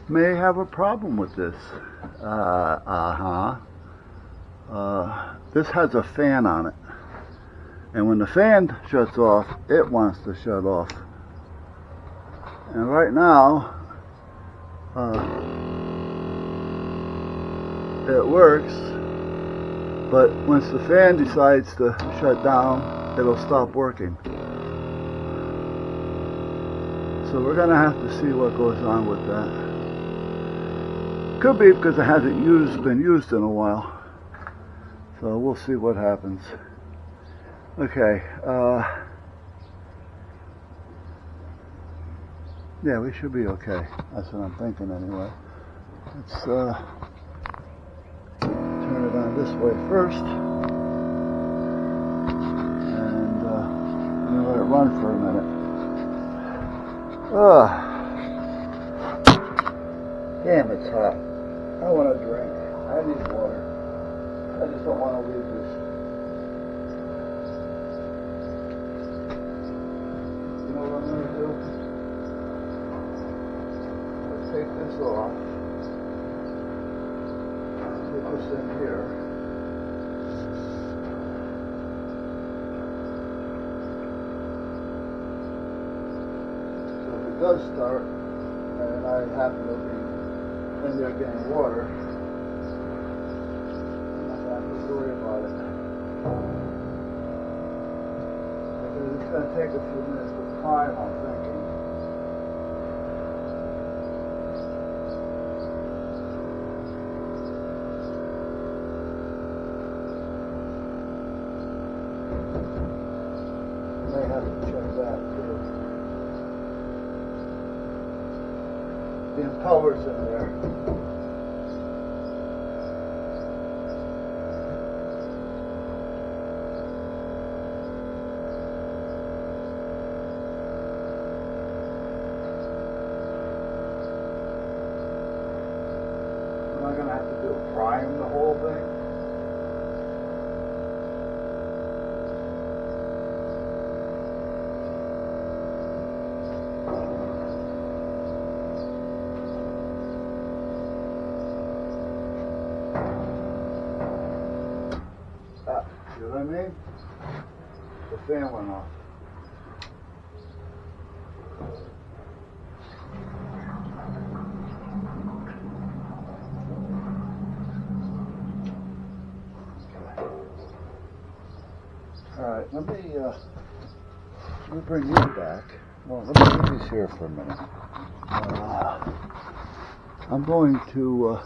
may have a problem with this. This has a fan on it. And when the fan shuts off, it wants to shut off. And right now, it works, but once the fan decides to shut down, it'll stop working. So we're going to have to see what goes on with that. Could be because it hasn't been used in a while. So we'll see what happens. Okay. Yeah, we should be okay. That's what I'm thinking anyway. Let's turn it on this way first. And I'm going to let it run for a minute. Damn, it's hot. I want a drink. I need water. I just don't want to leave this. You know what I'm going to do? Let's take this off. Put this in here. So if it does start, and I happen to be in there getting water, I'm not going to have to worry about it. Because it's going to take a few minutes to prime, I'm thinking. I may have to check that too. The impeller's in there. Am I going to have to do a prime the whole thing? See what I mean? The fan went off. Alright, let me bring you back. Well, let me leave these here for a minute. I'm going to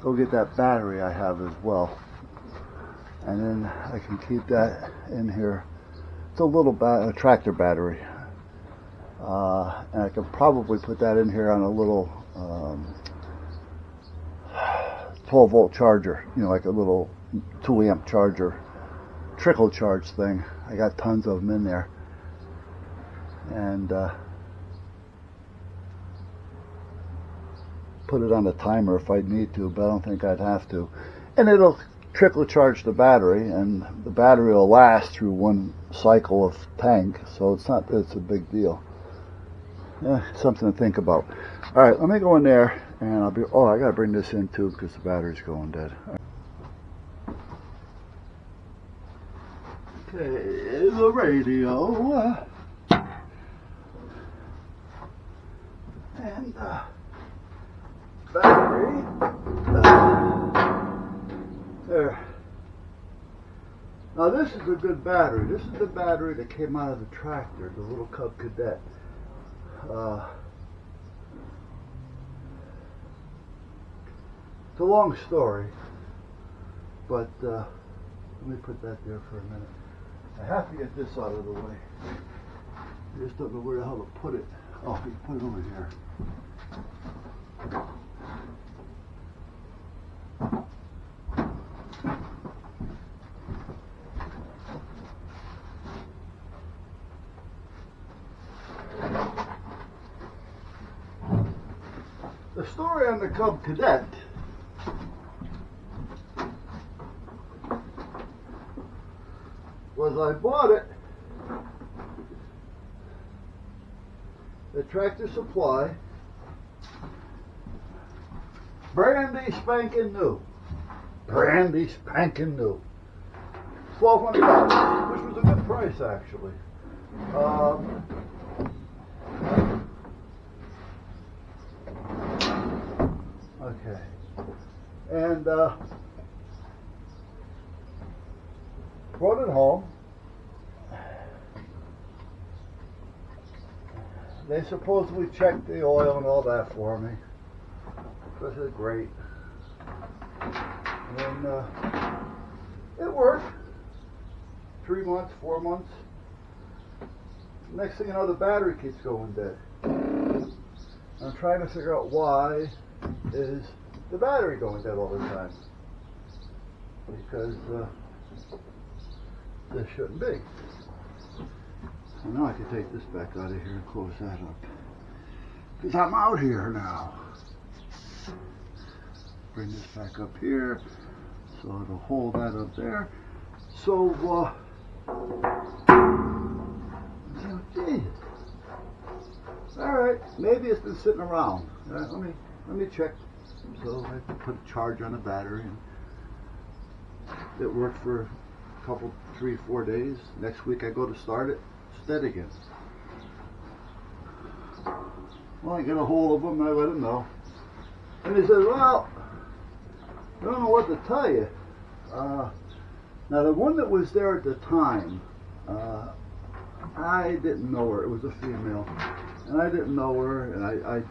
go get that battery I have as well. And then I can keep that in here. It's a little tractor battery. And I can probably put that in here on a little 12 volt charger, you know, like a little 2 amp charger, trickle charge thing. I got tons of them in there. And put it on a timer if I'd need to, but I don't think I'd have to. And it'll trickle charge the battery, and the battery will last through one cycle of tank, so it's not that it's a big deal. Something to think about. All right, let me go in there, and I'll be. Oh, I gotta bring this in too because the battery's going dead. Okay, the radio. And battery. There. Now this is a good battery. This is the battery that came out of the tractor, the little Cub Cadet. It's a long story, but let me put that there for a minute. I have to get this out of the way. I just don't know where the hell to put it. Oh, you put it over here. The story on the Cub Cadet was I bought it at Tractor Supply Brandy spanking new. Brandy spanking new. $1,200, which was a good price actually. Okay. And brought it home. They supposedly checked the oil and all that for me. So I said, great. And it worked. 3 months, 4 months. Next thing you know, the battery keeps going dead. I'm trying to figure out why is the battery going dead all the time. Because this shouldn't be. So now I can take this back out of here and close that up. Because I'm out here now. Bring this back up here so it'll hold that up there. So, geez. Alright, maybe it's been sitting around. Let me check. So I put a charge on the battery and it worked for a couple, 3, 4 days. Next week I go to start it, it's dead again. Well, I get a hold of him and I let him know. And he says, well, I don't know what to tell you. Now the one that was there at the time, I didn't know her. It was a female. And I didn't know her, and I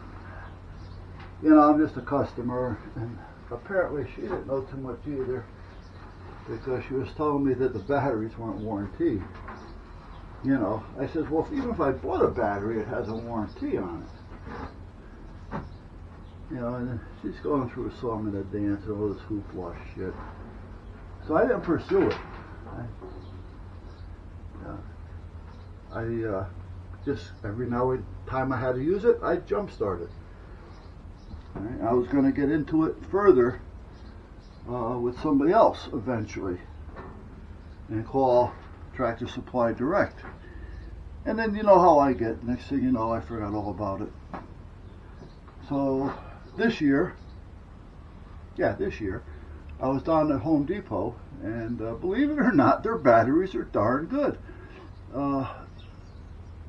you know, I'm just a customer, and apparently she didn't know too much either, because she was telling me that the batteries weren't warranty. You know, I said, well, even if I bought a battery, it has a warranty on it. You know, and she's going through a song and a dance and all this hoopla shit. So I didn't pursue it. I just every now and time I had to use it, I jump started. Right? I was going to get into it further with somebody else eventually, and call Tractor Supply Direct. And then you know how I get. Next thing you know, I forgot all about it. So this year, I was down at Home Depot, and believe it or not, their batteries are darn good.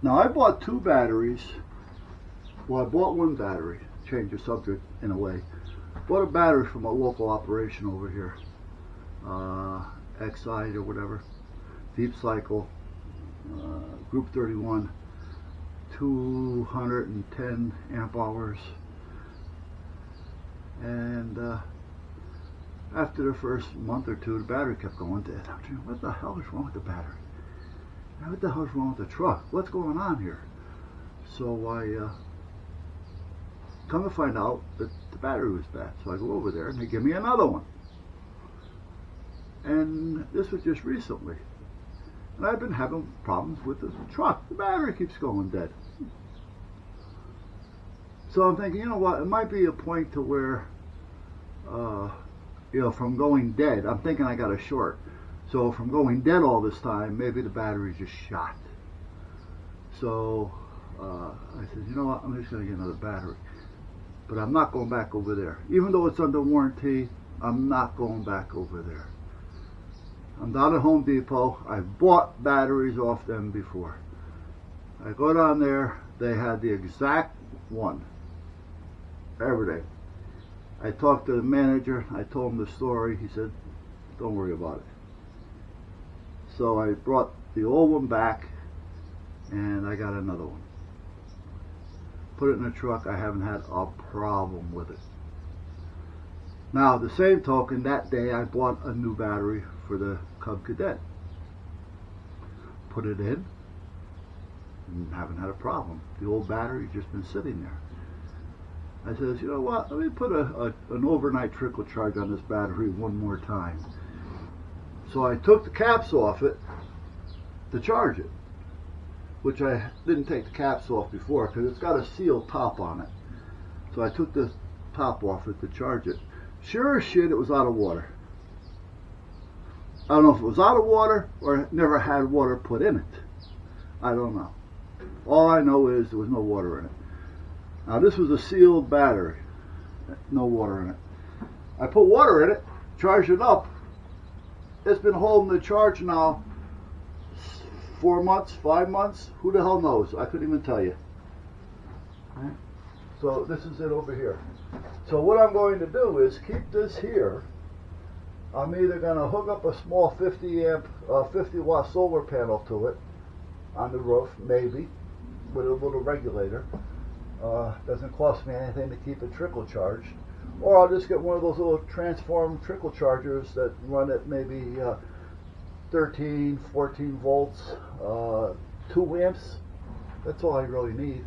Now I bought 2 batteries. Well, I bought 1 battery. Change the subject in a way. Bought a battery from a local operation over here, Exide or whatever, Deep Cycle, Group 31, 210 amp hours. And after the first month or 2, the battery kept going dead. I'm thinking, what the hell is wrong with the battery? What the hell is wrong with the truck? What's going on here? So I come to find out that the battery was bad. So I go over there and they give me another one. And this was just recently. And I've been having problems with the truck. The battery keeps going dead. So I'm thinking, you know what, it might be a point to where, you know, from going dead, I'm thinking I got a short. So from going dead all this time, maybe the battery's just shot. So I said, you know what, I'm just going to get another battery. But I'm not going back over there. Even though it's under warranty, I'm not going back over there. I'm down at Home Depot. I've bought batteries off them before. I go down there, they had the exact one. Everything. I talked to the manager, I told him the story, he said, don't worry about it. So I brought the old one back and I got another one. Put it in the truck, I haven't had a problem with it. Now, the same token, that day I bought a new battery for the Cub Cadet. Put it in, and haven't had a problem. The old battery's just been sitting there. I says, you know what, let me put an overnight trickle charge on this battery one more time. So I took the caps off it to charge it, which I didn't take the caps off before because it's got a sealed top on it. So I took the top off it to charge it. Sure as shit, it was out of water. I don't know if it was out of water or it never had water put in it. I don't know. All I know is there was no water in it. Now this was a sealed battery, no water in it. I put water in it, charged it up. It's been holding the charge now 4 months, 5 months. Who the hell knows? I couldn't even tell you. Right? So this is it over here. So what I'm going to do is keep this here. I'm either going to hook up a small 50 watt solar panel to it on the roof, maybe, with a little regulator. Doesn't cost me anything to keep it trickle charged. Or I'll just get one of those little transform trickle chargers that run at maybe 13, 14 volts, 2 amps. That's all I really need,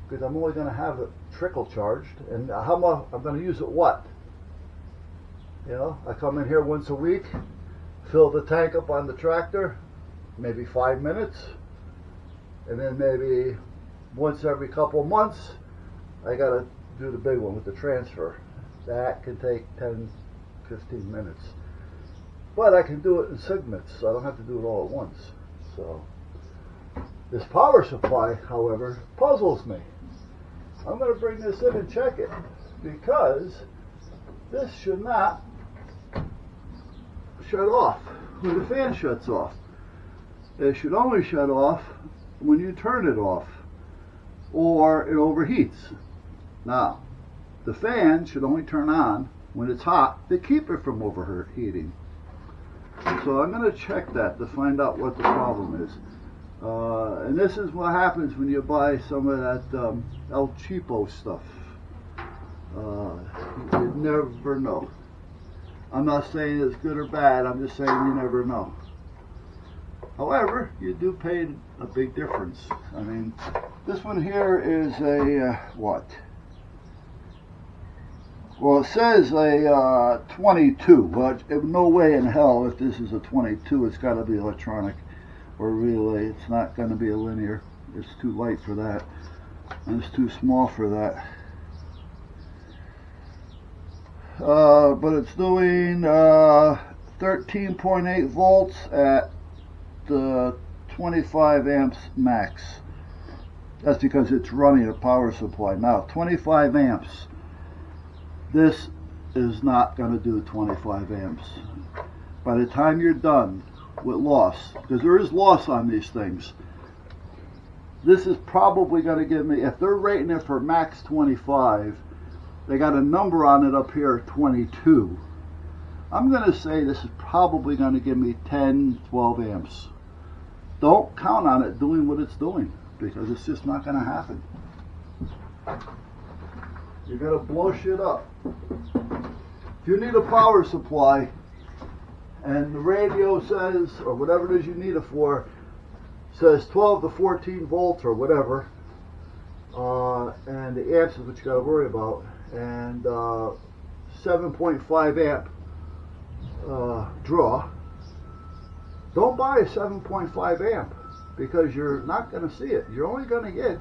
because I'm only going to have it trickle charged. And how much I'm going to use it? What? You know, I come in here once a week, fill the tank up on the tractor, maybe 5 minutes, and then maybe once every couple months, I got to do the big one with the transfer. That can take 10, 15 minutes. But I can do it in segments, so I don't have to do it all at once. So this power supply, however, puzzles me. I'm going to bring this in and check it, because this should not shut off when the fan shuts off. It should only shut off when you turn it off, or it overheats. Now, the fan should only turn on when it's hot to keep it from overheating. So I'm going to check that to find out what the problem is. And this is what happens when you buy some of that El Cheapo stuff. You never know. I'm not saying it's good or bad, I'm just saying you never know. However, you do pay a big difference. I mean, this one here is a, what? Well, it says a 22, but no way in hell if this is a 22, it's got to be electronic or relay. It's not going to be a linear. It's too light for that, and it's too small for that. But it's doing 13.8 volts at the 25 amps max. That's because it's running a power supply. Now, 25 amps. This is not going to do 25 amps. By the time you're done with loss, because there is loss on these things, this is probably going to give me, if they're rating it for max 25, they got a number on it up here, 22. I'm going to say this is probably going to give me 10, 12 amps. Don't count on it doing what it's doing, because it's just not going to happen. You got to blow shit up. If you need a power supply and the radio says, or whatever it is you need it for, says 12 to 14 volts or whatever, and the amps is what you got to worry about, and 7.5 amp draw, don't buy a 7.5 amp, because you're not going to see it. You're only going to get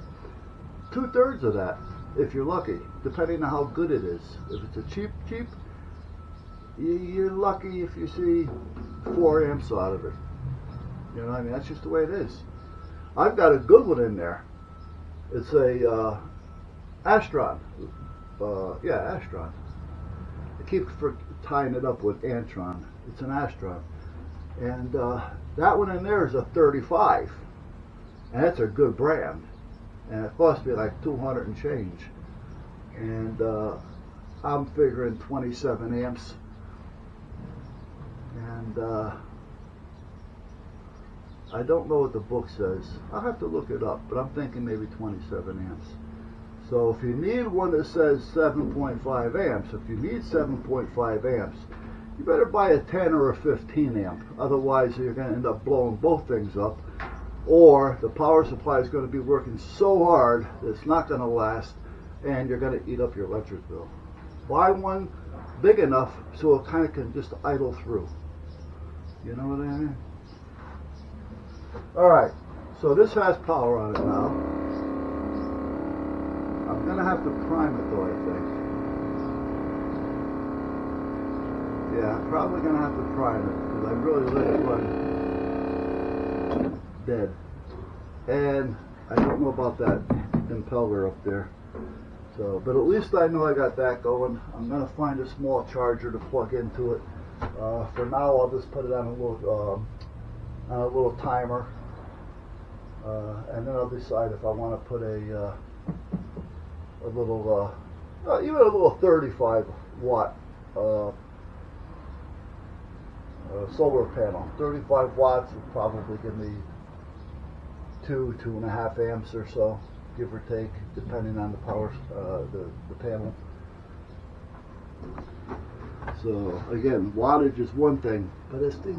2/3 of that if you're lucky, depending on how good it is. If it's a cheap, you're lucky if you see 4 amps out of it. You know what I mean? That's just the way it is. I've got a good one in there. It's a Astron. Astron. I keep tying it up with Antron. It's an Astron. And that one in there is a 35. And that's a good brand. And it cost me like 200 and change. And I'm figuring 27 amps. And I don't know what the book says. I'll have to look it up, but I'm thinking maybe 27 amps. So if you need one that says 7.5 amps, if you need 7.5 amps, you better buy a 10 or a 15 amp. Otherwise, you're going to end up blowing both things up. Or the power supply is going to be working so hard that it's not going to last, and you're going to eat up your electric bill. Buy one big enough so it kind of can just idle through. You know what I mean? Alright, so this has power on it now. I'm going to have to prime it though, I think. Yeah, I'm probably going to have to prime it, because I really let it run dead. And I don't know about that impeller up there. So So, but at least I know I got that going. I'm going to find a small charger to plug into it. For now, I'll just put it on a little timer, and then I'll decide if I want to put a little, even a little 35 watt solar panel. 35 watts would probably give me 2.5 amps or so, give or take, depending on the power, the panel. So again, wattage is one thing, but it's the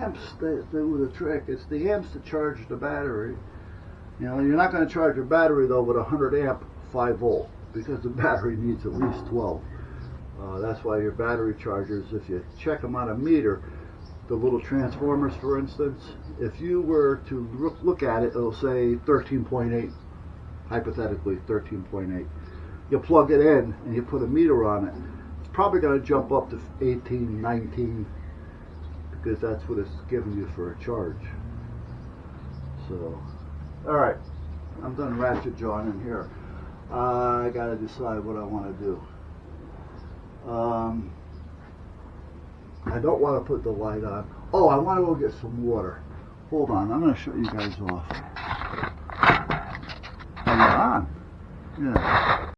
amps that do the trick. It's the amps that charge the battery. You know, you're not going to charge your battery though with a 100 amp 5 volt, because the battery needs at least 12. That's why your battery chargers, if you check them on a meter, the little transformers, for instance, if you were to look at it, it'll say 13.8, hypothetically 13.8. You plug it in and you put a meter on it, it's probably going to jump up to 18, 19, because that's what it's giving you for a charge. So, alright, I'm done ratchet jawing in here. I got to decide what I want to do. I don't want to put the light on. Oh, I want to go get some water. Hold on, I'm going to shut you guys off. And you're on. Yeah.